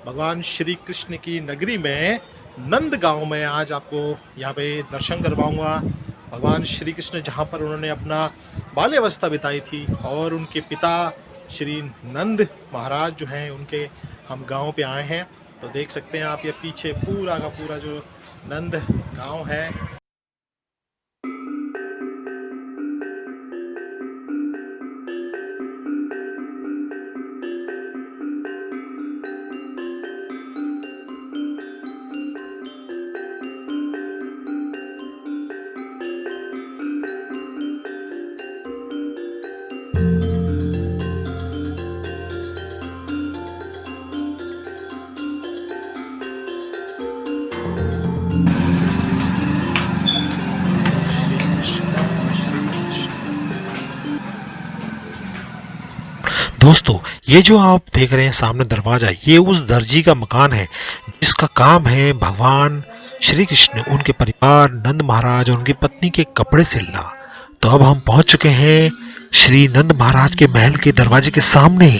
भगवान श्री कृष्ण की नगरी में नंद गांव में आज आपको यहाँ पे दर्शन करवाऊंगा। भगवान श्री कृष्ण जहाँ पर उन्होंने अपना बाल्यावस्था बिताई थी और उनके पिता श्री नंद महाराज जो हैं उनके हम गांव पे आए हैं। तो देख सकते हैं आप ये पीछे पूरा का पूरा जो नंद गांव है। दोस्तों, ये जो आप देख रहे हैं सामने दरवाजा, ये उस दर्जी का मकान है जिसका काम है भगवान श्री कृष्ण, उनके परिवार नंद महाराज और उनकी पत्नी के कपड़े सिलना। तो अब हम पहुंच चुके हैं श्री नंद महाराज के महल के दरवाजे के सामने।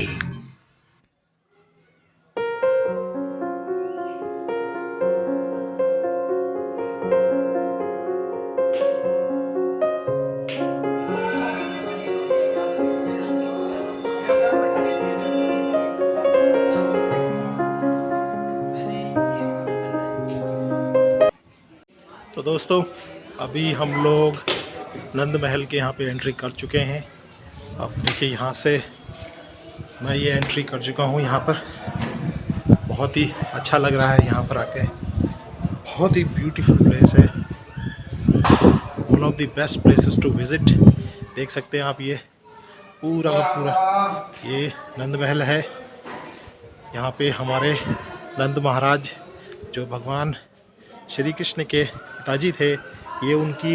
तो दोस्तों अभी हम लोग नंद महल के यहाँ पे एंट्री कर चुके हैं। अब देखिए यहाँ से मैं ये एंट्री कर चुका हूँ। यहाँ पर बहुत ही अच्छा लग रहा है यहाँ पर आके। बहुत ही ब्यूटीफुल प्लेस है, one of the best places to visit. देख सकते हैं आप ये पूरा का पूरा ये नंद महल है। यहाँ पे हमारे नंद महाराज जो भगवान श्री कृष्ण के पिताजी थे, ये उनकी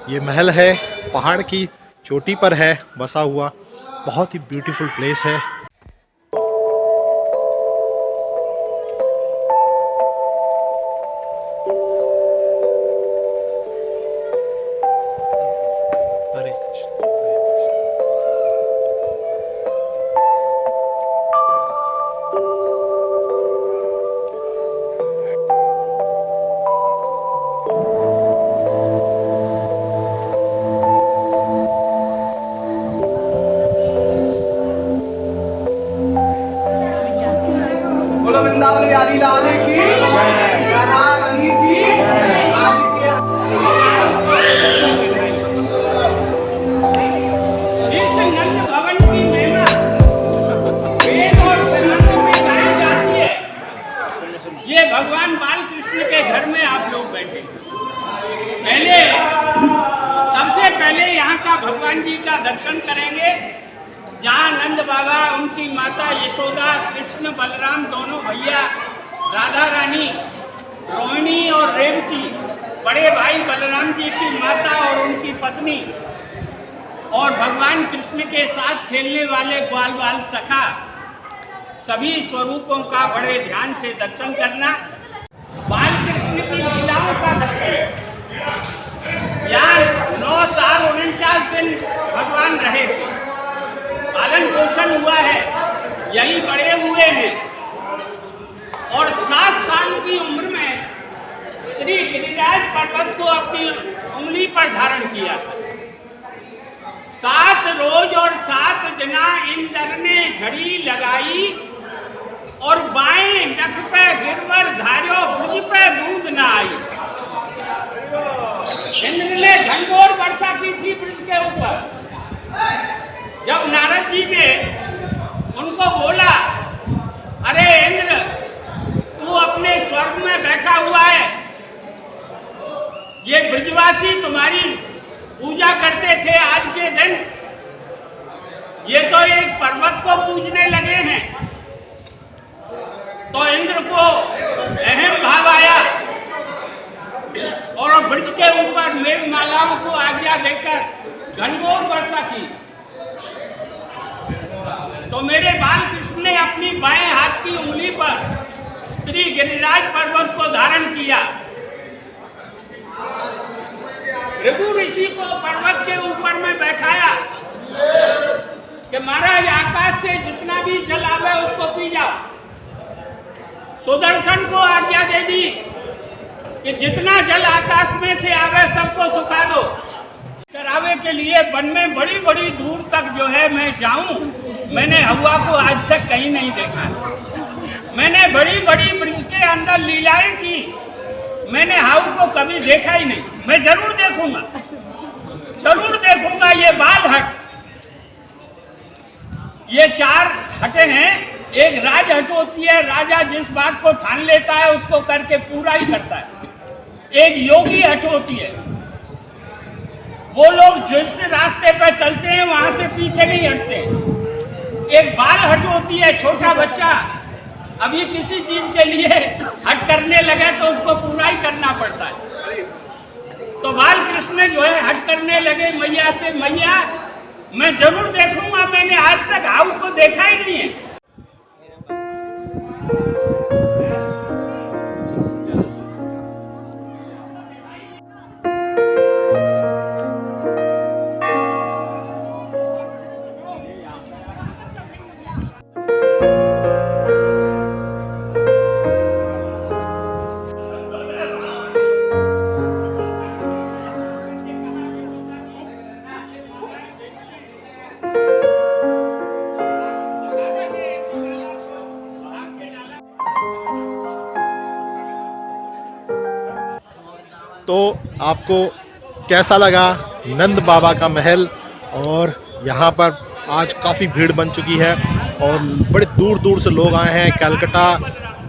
ये महल है, पहाड़ की चोटी पर है बसा हुआ। बहुत ही ब्यूटीफुल प्लेस है। हरे कृष्ण। बोलो वृंदावन बिहारी लाल की राधा रानी की। इस नंद भवन की महिमा वेद और वेदांत में गाई जाती है। ये भगवान बाल कृष्ण के घर में आप लोग बैठे। पहले सबसे पहले यहाँ का भगवान जी का दर्शन करेंगे, जहाँ नंद बाबा, उनकी माता यशोदा, कृष्ण बलराम दोनों भैया, राधा रानी, रोहिणी और रेवती, बड़े भाई बलराम जी की माता और उनकी पत्नी, और भगवान कृष्ण के साथ खेलने वाले ग्वाल बाल सखा, सभी स्वरूपों का बड़े ध्यान से दर्शन करना। बाल कृष्ण की लीलाओं का दर्शन। यहाँ 9 साल 49 दिन भगवान रहे थे, पालन पोषण हुआ है, यही बड़े हुए हैं। और 7 साल की उम्र में श्री गिरिराज पर्वत को अपनी उंगली पर धारण किया। 7 रोज और 7 जना इंद्र ने झड़ी लगाई और बाएं नख पे गिरवर धार्यो, भुज पे बूंद न आई। इंद्र ने घनघोर वर्षा की थी ब्रज के ऊपर। जब नारद जी ने उनको बोला, अरे इंद्र, तू अपने स्वर्ग में बैठा हुआ है, ये ब्रजवासी तुम्हारी पूजा करते थे आज के दिन, ये तो एक पर्वत को पूजने लगे हैं। तो इंद्र को अहम भाव आया और ब्रज के ऊपर मेघमालाओं को आज्ञा देकर घनघोर वर्षा की। तो मेरे बाल कृष्ण ने अपनी बाएं हाथ की उंगली पर श्री गिरिराज पर्वत को धारण किया। भृगु ऋषि को पर्वत के ऊपर में बैठाया कि महाराज आकाश से जितना भी जल आवे उसको पी जाओ। सुदर्शन को आज्ञा दे दी कि जितना जल आकाश में से आवे सबको सुखा दो। चरावे के लिए वन में बड़ी बड़ी दूर तक जो है मैं जाऊं, मैंने हवा को आज तक कहीं नहीं देखा। मैंने बड़ी बड़ी वृक्ष के अंदर लीलाएं की, मैंने हाउ को कभी देखा ही नहीं। मैं जरूर देखूंगा, जरूर देखूंगा। ये बाल हट, ये 4 हटें हैं। एक राज हट होती है, राजा जिस बात को ठान लेता है उसको करके पूरा ही करता है। एक योगी हट होती है, वो लोग जिस रास्ते पर चलते हैं वहां से पीछे नहीं हटते। एक बाल हट होती है, छोटा बच्चा अभी किसी चीज के लिए हट करने लगे तो उसको पूरा ही करना पड़ता है। तो बाल कृष्ण जो है हट करने लगे मैया से, मैया मैं जरूर देखूंगा, मैंने आज तक हाउ को देखा ही नहीं है। तो आपको कैसा लगा नंद बाबा का महल? और यहाँ पर आज काफ़ी भीड़ बन चुकी है और बड़े दूर दूर से लोग आए हैं। कलकत्ता,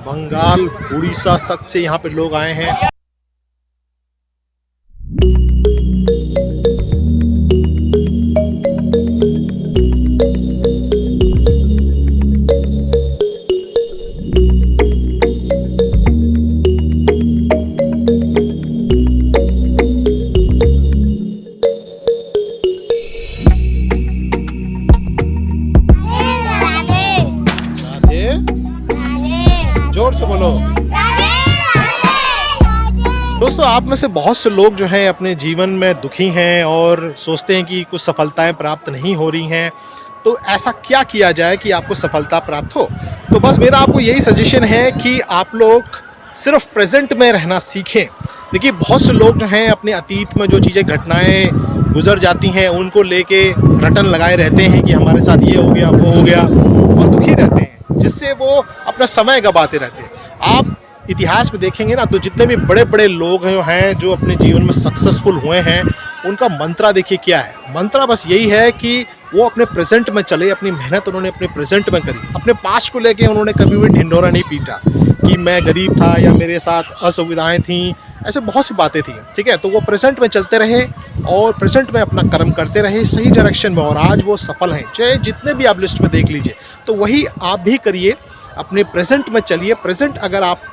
बंगाल, उड़ीसा तक से यहाँ पे लोग आए हैं। जोर से बोलो। दोस्तों, आप में से बहुत से लोग जो हैं अपने जीवन में दुखी हैं और सोचते हैं कि कुछ सफलताएं प्राप्त नहीं हो रही हैं। तो ऐसा क्या किया जाए कि आपको सफलता प्राप्त हो? तो बस मेरा आपको यही सजेशन है कि आप लोग सिर्फ प्रेजेंट में रहना सीखें। देखिए, बहुत से लोग जो हैं अपने अतीत में जो चीज़ें घटनाएं गुजर जाती हैं उनको लेके रटन लगाए रहते हैं कि हमारे साथ ये हो गया, वो हो गया, और दुखी रहते हैं, जिससे वो अपना समय गंवाते रहते हैं। आप इतिहास में देखेंगे ना, तो जितने भी बड़े बड़े लोग हैं जो अपने जीवन में सक्सेसफुल हुए हैं, उनका मंत्रा देखिए क्या है। मंत्रा बस यही है कि वो अपने प्रेजेंट में चले, अपनी मेहनत उन्होंने अपने प्रेजेंट में करी। अपने पास्ट को लेके उन्होंने कभी भी ढिंढोरा नहीं पीटा कि मैं गरीब था या मेरे साथ असुविधाएं थी, ऐसे बहुत सी बातें थी। ठीक है, तो वो प्रेजेंट में चलते रहे और प्रेजेंट में अपना कर्म करते रहे सही डायरेक्शन में, और आज वो सफल हैं। चाहे जितने भी आप लिस्ट में देख लीजिए, तो वही आप भी करिए, अपने प्रेजेंट में चलिए। प्रेजेंट अगर आप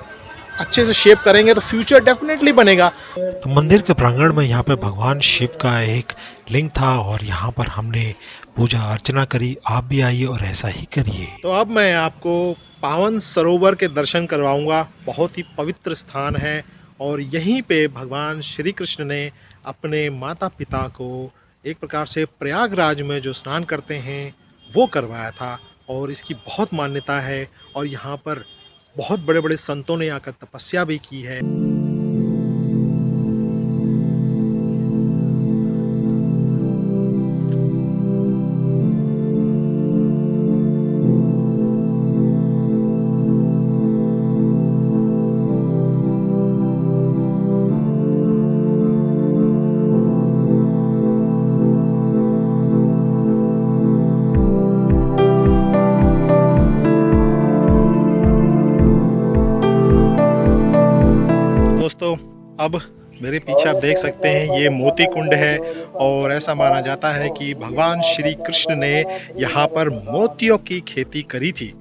अच्छे से शेप करेंगे तो फ्यूचर डेफिनेटली बनेगा। तो मंदिर के प्रांगण में यहाँ पे भगवान शिव का एक लिंग था और यहाँ पर हमने पूजा अर्चना करी। आप भी आइए और ऐसा ही करिए। तो अब मैं आपको पावन सरोवर के दर्शन करवाऊंगा। बहुत ही पवित्र स्थान है और यहीं पे भगवान श्री कृष्ण ने अपने माता पिता को एक प्रकार से प्रयागराज में जो स्नान करते हैं वो करवाया था, और इसकी बहुत मान्यता है। और यहाँ पर बहुत बड़े बड़े संतों ने आकर तपस्या भी की है। दोस्तों, अब मेरे पीछे आप देख सकते हैं ये मोती कुंड है, और ऐसा माना जाता है कि भगवान श्री कृष्ण ने यहाँ पर मोतियों की खेती करी थी।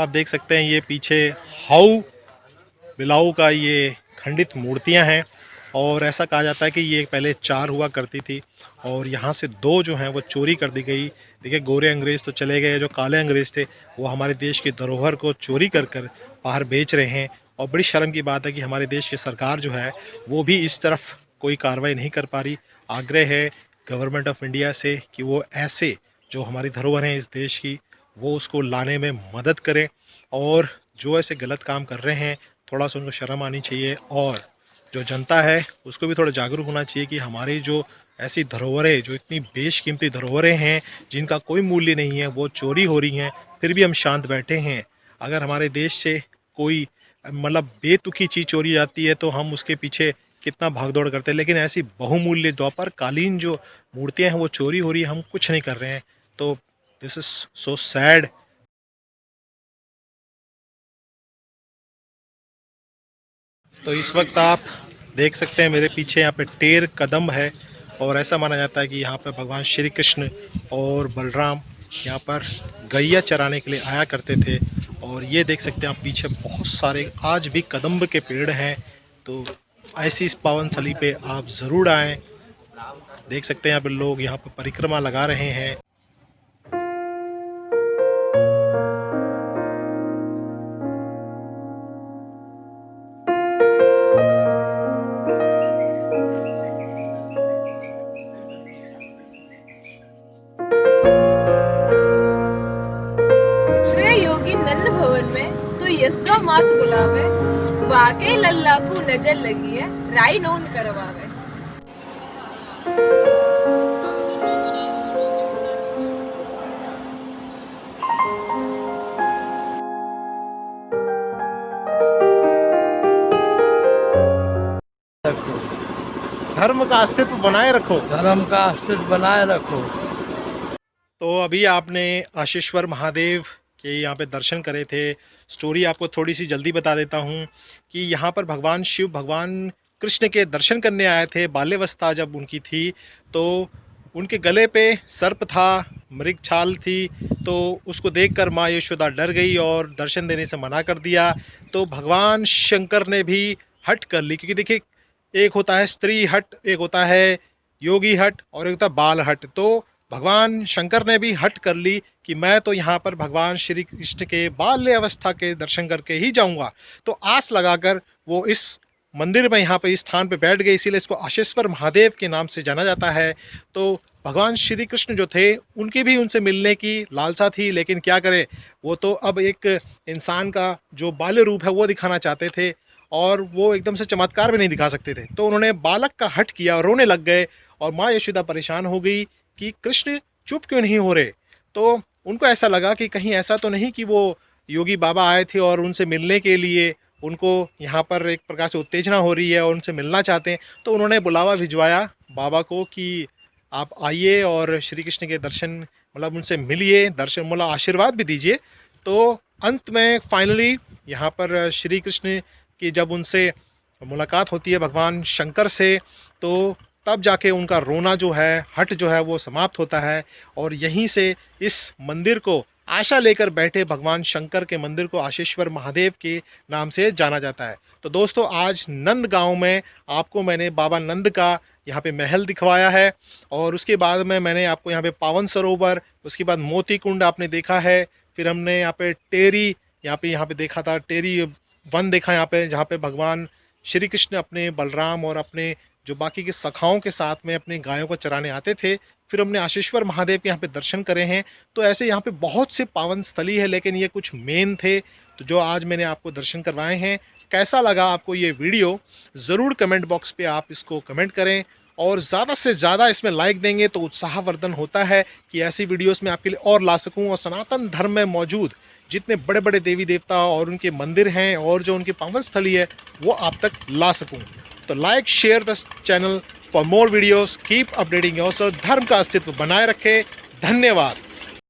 आप देख सकते हैं ये पीछे हाउ बिलाऊ का ये खंडित मूर्तियां हैं और ऐसा कहा जाता है कि ये पहले 4 हुआ करती थी और यहाँ से 2 जो हैं वो चोरी कर दी गई। देखिए गोरे अंग्रेज़ तो चले गए, जो काले अंग्रेज़ थे वो हमारे देश की धरोहर को चोरी कर कर बाहर बेच रहे हैं। और बड़ी शर्म की बात है कि हमारे देश की सरकार जो है वो भी इस तरफ कोई कार्रवाई नहीं कर पा रही। आग्रह है गवर्नमेंट ऑफ इंडिया से कि वो ऐसे जो हमारी धरोहर हैं इस देश की वो उसको लाने में मदद करें और जो ऐसे गलत काम कर रहे हैं थोड़ा सा उनको शर्म आनी चाहिए और जो जनता है उसको भी थोड़ा जागरूक होना चाहिए कि हमारी जो ऐसी धरोहरें जो इतनी बेशकीमती धरोहरें हैं जिनका कोई मूल्य नहीं है वो चोरी हो रही हैं, फिर भी हम शांत बैठे हैं। अगर हमारे देश से कोई मतलब बेतुकी चीज़ चोरी जाती है तो हम उसके पीछे कितना भागदौड़ करते हैं, लेकिन ऐसी बहुमूल्य द्वापरकालीन जो मूर्तियाँ हैं वो चोरी हो रही है, हम कुछ नहीं कर रहे हैं। तो दिस इज़ सो सैड। तो इस वक्त आप देख सकते हैं मेरे पीछे यहाँ पे टेर कदम है और ऐसा माना जाता है कि यहाँ पे भगवान श्री कृष्ण और बलराम यहाँ पर गैया चराने के लिए आया करते थे। और ये देख सकते हैं आप पीछे बहुत सारे आज भी कदम्ब के पेड़ हैं। तो ऐसी इस पावन स्थली पे आप ज़रूर आएँ। देख सकते हैं यहाँ पे लोग यहाँ पर परिक्रमा लगा रहे हैं। योगी नंद भवन में तो यशदा मात बुलावे, वाकई लल्ला को नजर लगी है, राई नोन करवावे। धर्म का अस्तित्व बनाए रखो, धर्म का अस्तित्व बनाए रखो। तो अभी आपने आशीश्वर महादेव के यहाँ पे दर्शन करे थे। स्टोरी आपको थोड़ी सी जल्दी बता देता हूँ कि यहाँ पर भगवान शिव भगवान कृष्ण के दर्शन करने आए थे। बाल्यावस्था जब उनकी थी तो उनके गले पे सर्प था, मृग छाल थी, तो उसको देखकर माँ यशोदा डर गई और दर्शन देने से मना कर दिया। तो भगवान शंकर ने भी हट कर ली, क्योंकि देखिए एक होता है स्त्री हट, एक होता है योगी हट और एक होता है बाल हट। तो भगवान शंकर ने भी हट कर ली कि मैं तो यहाँ पर भगवान श्री कृष्ण के बाल्य अवस्था के दर्शन करके ही जाऊँगा। तो आस लगाकर वो इस मंदिर में यहाँ पे इस स्थान पे बैठ गए, इसीलिए इसको आशीश्वर महादेव के नाम से जाना जाता है। तो भगवान श्री कृष्ण जो थे उनकी भी उनसे मिलने की लालसा थी, लेकिन क्या करें वो तो अब एक इंसान का जो बाल्य रूप है वो दिखाना चाहते थे और वो एकदम से चमत्कार भी नहीं दिखा सकते थे। तो उन्होंने बालक का हट किया, रोने लग गए और माँ यशोदा परेशान हो गई कि कृष्ण चुप क्यों नहीं हो रहे। तो उनको ऐसा लगा कि कहीं ऐसा तो नहीं कि वो योगी बाबा आए थे और उनसे मिलने के लिए उनको यहाँ पर एक प्रकार से उत्तेजना हो रही है और उनसे मिलना चाहते हैं। तो उन्होंने बुलावा भिजवाया बाबा को कि आप आइए और श्री कृष्ण के दर्शन मतलब उनसे मिलिए, दर्शन मतलब आशीर्वाद भी दीजिए। तो अंत में फाइनली यहाँ पर श्री कृष्ण की जब उनसे मुलाकात होती है भगवान शंकर से, तो तब जाके उनका रोना जो है, हट जो है वो समाप्त होता है। और यहीं से इस मंदिर को आशा लेकर बैठे भगवान शंकर के मंदिर को आशीश्वर महादेव के नाम से जाना जाता है। तो दोस्तों आज नंद गांव में आपको मैंने बाबा नंद का यहाँ पे महल दिखवाया है और उसके बाद में मैंने आपको यहाँ पे पावन सरोवर, उसके बाद मोती कुंड आपने देखा है, फिर हमने यहाँ पे टेरी यहाँ पे देखा था, टेरी वन देखा यहाँ पे, जहाँ पे भगवान श्री कृष्ण अपने बलराम और अपने जो बाकी के सखाओं के साथ में अपने गायों को चराने आते थे। फिर हमने आशीश्वर महादेव के यहाँ पे दर्शन करे हैं। तो ऐसे यहाँ पे बहुत से पावन स्थली है, लेकिन ये कुछ मेन थे तो जो आज मैंने आपको दर्शन करवाए हैं। कैसा लगा आपको ये वीडियो, ज़रूर कमेंट बॉक्स पे आप इसको कमेंट करें और ज़्यादा से ज़्यादा इसमें लाइक देंगे तो उत्साहवर्धन होता है कि ऐसी वीडियोस में आपके लिए और ला सकूं और सनातन धर्म में मौजूद जितने बड़े बड़े देवी देवता और उनके मंदिर हैं और जो उनकी पावन स्थली है वो आप तक ला सकूं। तो like share this channel for more videos, keep updating yourself. धर्म का अस्तित्व बनाए रखें। धन्यवाद।